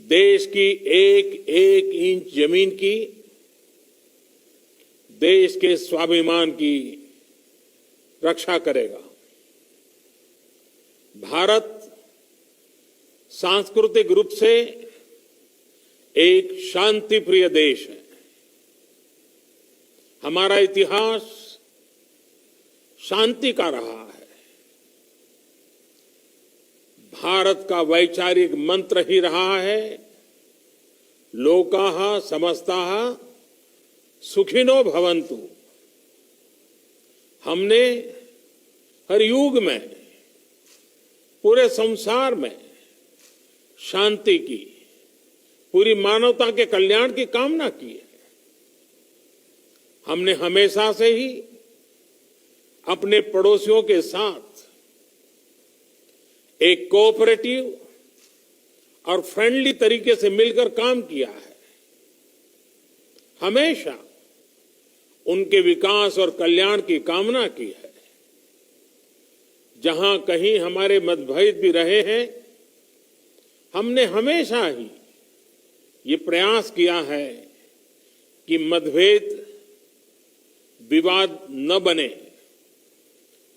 देश की एक एक इंच जमीन की, देश के स्वाभिमान की रक्षा करेगा। भारत सांस्कृतिक रूप से एक शांतिप्रिय देश है। हमारा इतिहास शांति का रहा है। भारत का वैचारिक मंत्र ही रहा है, लोकाः समस्ताः सुखिनो भवन्तु। हमने हर युग में, पूरे संसार में शांति की, पूरी मानवता के कल्याण की कामना की है। हमने हमेशा से ही अपने पड़ोसियों के साथ एक कोऑपरेटिव और फ्रेंडली तरीके से मिलकर काम किया है। हमेशा उनके विकास और कल्याण की कामना की है। जहां कहीं हमारे मतभेद भी रहे हैं, हमने हमेशा ही ये प्रयास किया है कि मतभेद विवाद न बने,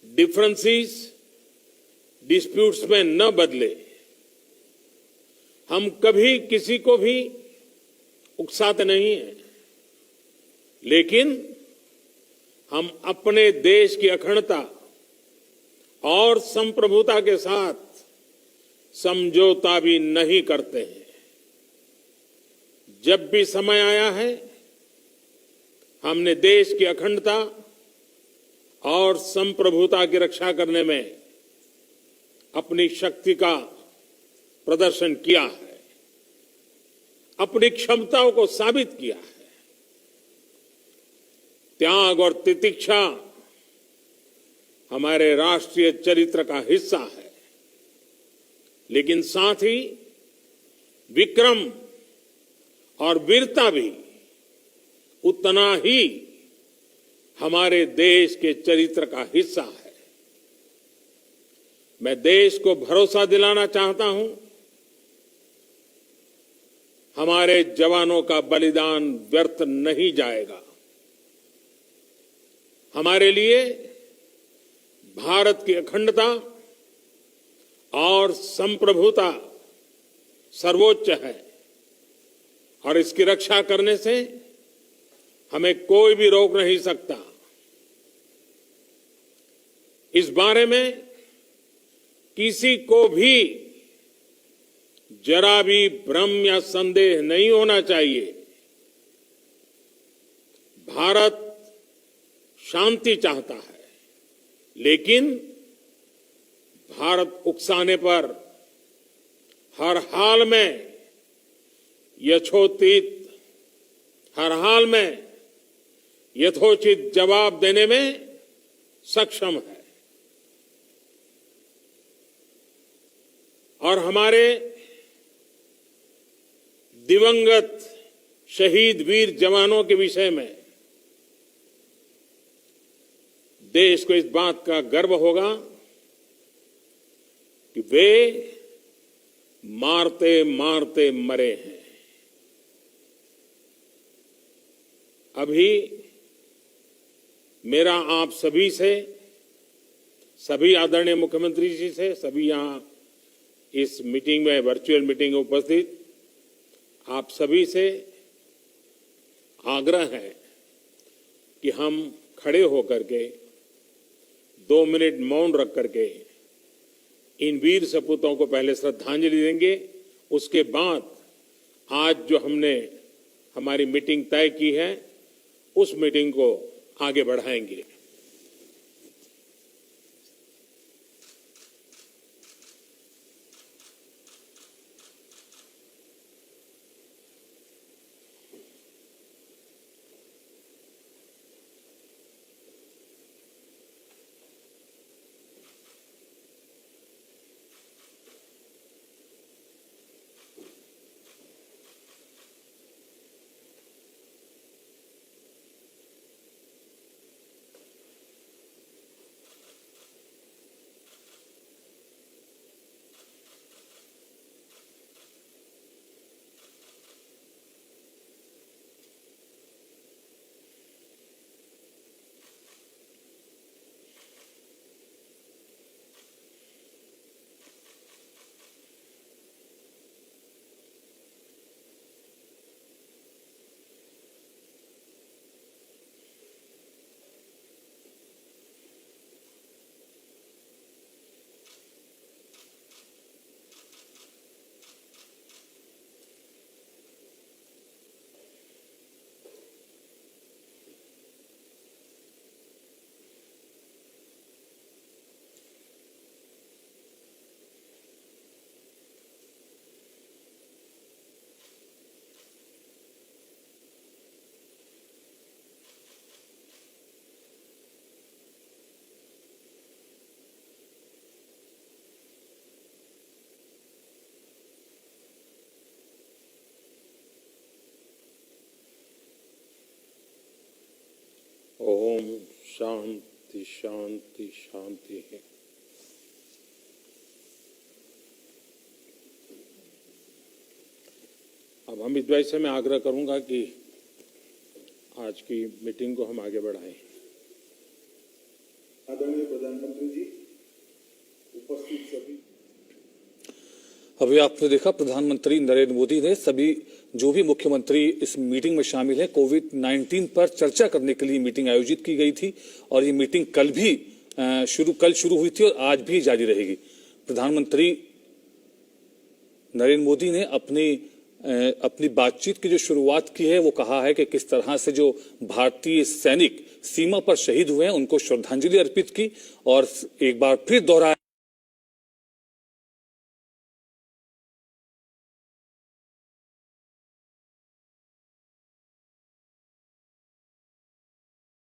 डिफरेंसेस डिस्प्यूट्स में न बदले। हम कभी किसी को भी उकसाते नहीं हैं, लेकिन हम अपने देश की अखंडता और संप्रभुता के साथ समझौता भी नहीं करते हैं। जब भी समय आया है, हमने देश की अखंडता और संप्रभुता की रक्षा करने में अपनी शक्ति का प्रदर्शन किया है, अपनी क्षमताओं को साबित किया है। त्याग और तितिक्षा हमारे राष्ट्रीय चरित्र का हिस्सा है, लेकिन साथ ही विक्रम और वीरता भी उतना ही हमारे देश के चरित्र का हिस्सा है। मैं देश को भरोसा दिलाना चाहता हूं, हमारे जवानों का बलिदान व्यर्थ नहीं जाएगा। हमारे लिए भारत की अखंडता और संप्रभुता सर्वोच्च है, और इसकी रक्षा करने से हमें कोई भी रोक नहीं सकता। इस बारे में किसी को भी जरा भी भ्रम या संदेह नहीं होना चाहिए। भारत शांति चाहता है, लेकिन भारत उकसाने पर हर हाल में यथोचित, हर हाल में यथोचित जवाब देने में सक्षम है। और हमारे दिवंगत शहीद वीर जवानों के विषय में देश को इस बात का गर्व होगा कि वे मारते मारते मरे हैं। अभी मेरा आप सभी से, सभी आदरणीय मुख्यमंत्री जी से, सभी यहां इस मीटिंग में, वर्चुअल मीटिंग में उपस्थित आप सभी से आग्रह है कि हम खड़े होकर के 2 मिनट मौन रख करके इन वीर सपूतों को पहले श्रद्धांजलि देंगे। उसके बाद आज जो हमने हमारी मीटिंग तय की है, उस मीटिंग को आगे बढ़ाएंगे। ओम शांति शांति शांति है। अब हम इस वजह से मैं आग्रह करूंगा कि आज की मीटिंग को हम आगे बढ़ाएं। आदरणीय प्रधानमंत्री जी, उपस्थित सभी। अभी आपने देखा प्रधानमंत्री नरेंद्र मोदी ने सभी जो भी मुख्यमंत्री इस मीटिंग में शामिल हैं कोविड-19 पर चर्चा करने के लिए मीटिंग आयोजित की गई थी और ये मीटिंग कल शुरू हुई थी और आज भी जारी रहेगी। प्रधानमंत्री नरेंद्र मोदी ने अपनी बातचीत की जो शुरुआत की है वो कहा है कि किस तरह से जो भारतीय सैनिक सीमा पर शहीद हुए हैं उनको श्रद्धांजलि अर्पित की और एक बार फिर दोहराया